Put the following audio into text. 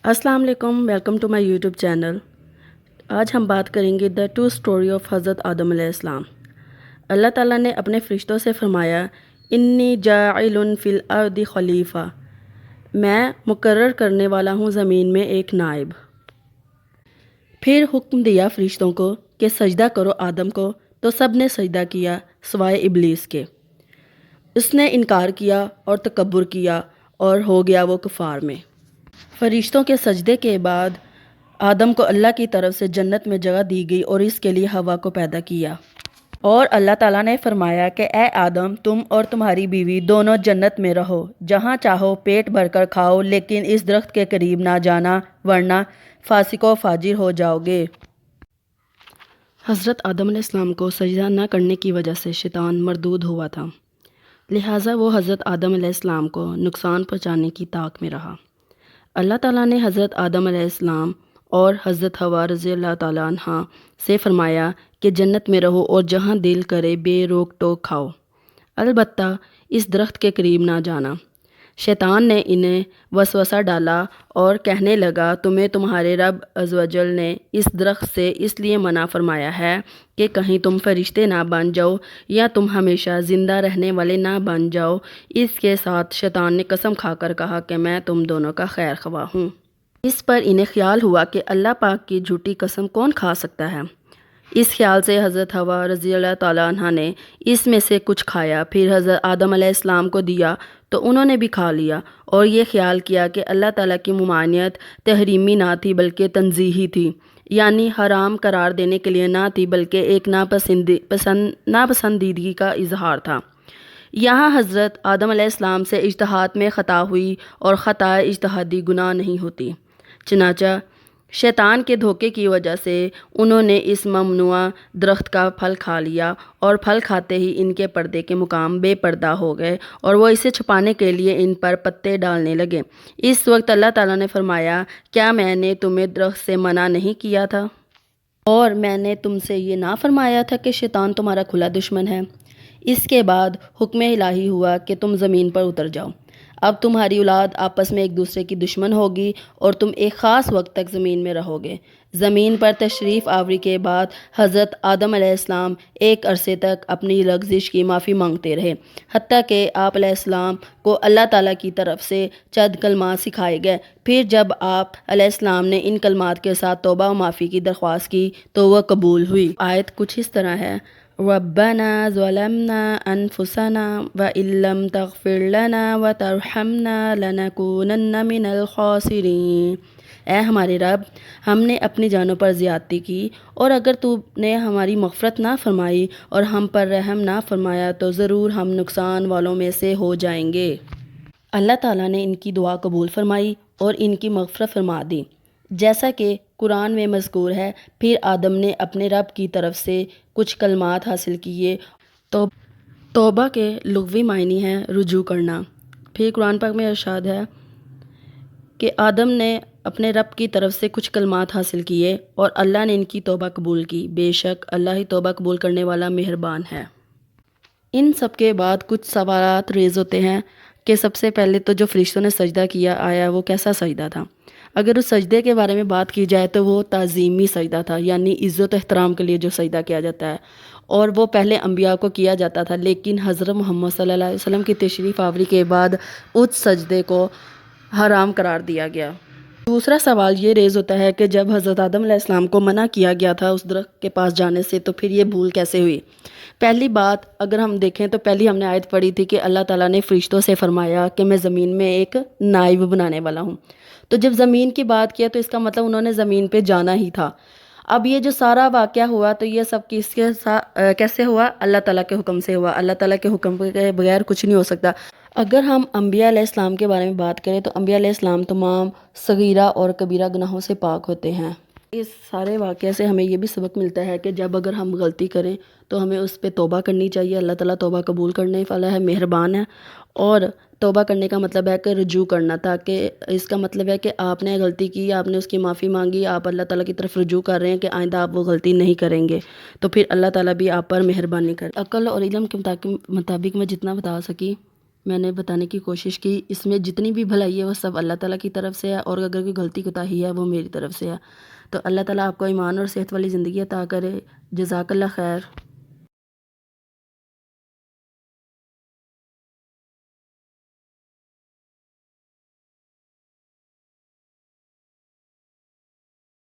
السلام علیکم، welcome to my YouTube channel. آج ہم بات کریں گے دا ٹرو اسٹوری آف حضرت آدم علیہ السلام۔ اللہ تعالیٰ نے اپنے فرشتوں سے فرمایا، انی جاعل فی الارض خلیفہ، میں مقرر کرنے والا ہوں زمین میں ایک نائب۔ پھر حکم دیا فرشتوں کو کہ سجدہ کرو آدم کو، تو سب نے سجدہ کیا سوائے ابلیس کے۔ اس نے انکار کیا اور تکبر کیا اور ہو گیا وہ کفار میں۔ فرشتوں کے سجدے کے بعد آدم کو اللہ کی طرف سے جنت میں جگہ دی گئی اور اس کے لیے ہوا کو پیدا کیا۔ اور اللہ تعالیٰ نے فرمایا کہ اے آدم، تم اور تمہاری بیوی دونوں جنت میں رہو، جہاں چاہو پیٹ بھر کر کھاؤ، لیکن اس درخت کے قریب نہ جانا ورنہ فاسق و فاجر ہو جاؤ گے۔ حضرت آدم علیہ السلام کو سجدہ نہ کرنے کی وجہ سے شیطان مردود ہوا تھا، لہٰذا وہ حضرت آدم علیہ السلام کو نقصان پہنچانے کی طاق میں رہا۔ اللہ تعالیٰ نے حضرت آدم علیہ السلام اور حضرت حوا رضی اللہ تعالیٰ عنہا سے فرمایا کہ جنت میں رہو اور جہاں دل کرے بے روک ٹوک کھاؤ، البتہ اس درخت کے قریب نہ جانا۔ شیطان نے انہیں وسوسہ ڈالا اور کہنے لگا، تمہیں تمہارے رب عز و جل نے اس درخت سے اس لیے منع فرمایا ہے کہ کہیں تم فرشتے نہ بن جاؤ یا تم ہمیشہ زندہ رہنے والے نہ بن جاؤ۔ اس کے ساتھ شیطان نے قسم کھا کر کہا کہ میں تم دونوں کا خیر خواہ ہوں۔ اس پر انہیں خیال ہوا کہ اللہ پاک کی جھوٹی قسم کون کھا سکتا ہے۔ اس خیال سے حضرت حوا رضی اللہ تعالیٰ عنہ نے اس میں سے کچھ کھایا، پھر حضرت آدم علیہ السلام کو دیا تو انہوں نے بھی کھا لیا اور یہ خیال کیا کہ اللہ تعالیٰ کی ممانعت تحریمی نہ تھی بلکہ تنزیہی تھی، یعنی حرام قرار دینے کے لیے نہ تھی بلکہ ایک ناپسندیدگی کا اظہار تھا۔ یہاں حضرت آدم علیہ السلام سے اجتہاد میں خطا ہوئی اور خطا اجتہادی گناہ نہیں ہوتی، چنانچہ شیطان کے دھوکے کی وجہ سے انہوں نے اس ممنوع درخت کا پھل کھا لیا اور پھل کھاتے ہی ان کے پردے کے مقام بے پردہ ہو گئے اور وہ اسے چھپانے کے لیے ان پر پتے ڈالنے لگے۔ اس وقت اللہ تعالیٰ نے فرمایا، کیا میں نے تمہیں درخت سے منع نہیں کیا تھا؟ اور میں نے تم سے یہ نہ فرمایا تھا کہ شیطان تمہارا کھلا دشمن ہے؟ اس کے بعد حکم الہی ہوا کہ تم زمین پر اتر جاؤ۔ اب تمہاری اولاد آپس میں ایک دوسرے کی دشمن ہوگی اور تم ایک خاص وقت تک زمین میں رہو گے۔ زمین پر تشریف آوری کے بعد حضرت آدم علیہ السلام ایک عرصے تک اپنی لغزش کی معافی مانگتے رہے، حتیٰ کہ آپ علیہ السلام کو اللہ تعالیٰ کی طرف سے چند کلمات سکھائے گئے۔ پھر جب آپ علیہ السلام نے ان کلمات کے ساتھ توبہ و معافی کی درخواست کی تو وہ قبول ہوئی۔ آیت کچھ اس طرح ہے، ربنا ظلمنا انفسنا وان لم تغفر لنا وترحمنا لنکونن من الخاسرین۔ اے ہمارے رب، ہم نے اپنی جانوں پر زیادتی کی اور اگر تو نے ہماری مغفرت نہ فرمائی اور ہم پر رحم نہ فرمایا تو ضرور ہم نقصان والوں میں سے ہو جائیں گے۔ اللہ تعالیٰ نے ان کی دعا قبول فرمائی اور ان کی مغفرت فرما دی، جیسا کہ قرآن میں مذکور ہے۔ پھر آدم نے اپنے رب کی طرف سے کچھ کلمات حاصل کیے۔ توبہ کے لغوی معنی ہے رجوع کرنا۔ پھر قرآن پاک میں ارشاد ہے کہ آدم نے اپنے رب کی طرف سے کچھ کلمات حاصل کیے اور اللہ نے ان کی توبہ قبول کی، بے شک اللہ ہی توبہ قبول کرنے والا مہربان ہے۔ ان سب کے بعد کچھ سوالات ریز ہوتے ہیں کہ سب سے پہلے تو جو فرشتوں نے سجدہ کیا، آیا وہ کیسا سجدہ تھا؟ اگر اس سجدے کے بارے میں بات کی جائے تو وہ تعظیمی سجدہ تھا، یعنی عزت و احترام کے لیے جو سجدہ کیا جاتا ہے، اور وہ پہلے انبیاء کو کیا جاتا تھا، لیکن حضرت محمد صلی اللہ علیہ وسلم کی تشریف آوری کے بعد اس سجدے کو حرام قرار دیا گیا۔ دوسرا سوال یہ ریز ہوتا ہے کہ جب حضرت آدم علیہ السلام کو منع کیا گیا تھا اس درخت کے پاس جانے سے، تو پھر یہ بھول کیسے ہوئی؟ پہلی بات اگر ہم دیکھیں تو پہلی ہم نے آیت پڑھی تھی کہ اللہ تعالیٰ نے فرشتوں سے فرمایا کہ میں زمین میں ایک نائب بنانے والا ہوں، تو جب زمین کی بات کیا تو اس کا مطلب انہوں نے زمین پہ جانا ہی تھا۔ اب یہ جو سارا واقعہ ہوا تو یہ سب کس کے ساتھ کیسے ہوا؟ اللہ تعالیٰ کے حکم سے ہوا۔ اللہ تعالیٰ کے حکم کے بغیر کچھ نہیں ہو سکتا۔ اگر ہم انبیاء علیہ السلام کے بارے میں بات کریں تو انبیاء علیہ السلام تمام صغیرہ اور کبیرہ گناہوں سے پاک ہوتے ہیں۔ اس سارے واقعے سے ہمیں یہ بھی سبق ملتا ہے کہ جب اگر ہم غلطی کریں تو ہمیں اس پہ توبہ کرنی چاہیے۔ اللہ تعالیٰ توبہ قبول کرنے والا ہے، مہربان ہے، اور توبہ کرنے کا مطلب ہے کہ رجوع کرنا، تاکہ اس کا مطلب ہے کہ آپ نے غلطی کی، آپ نے اس کی معافی مانگی، آپ اللہ تعالیٰ کی طرف رجوع کر رہے ہیں کہ آئندہ آپ وہ غلطی نہیں کریں گے، تو پھر اللہ تعالیٰ بھی آپ پر مہربانی کرے۔ عقل اور علم کے مطابق میں جتنا بتا سکی میں نے بتانے کی کوشش کی، اس میں جتنی بھی بھلائی ہے وہ سب اللہ تعالیٰ کی طرف سے ہے، اور اگر کوئی غلطی کوتاہی ہے وہ میری طرف سے ہے۔ تو اللہ تعالیٰ آپ کو ایمان اور صحت والی زندگی عطا کرے۔ جزاک اللہ خیر۔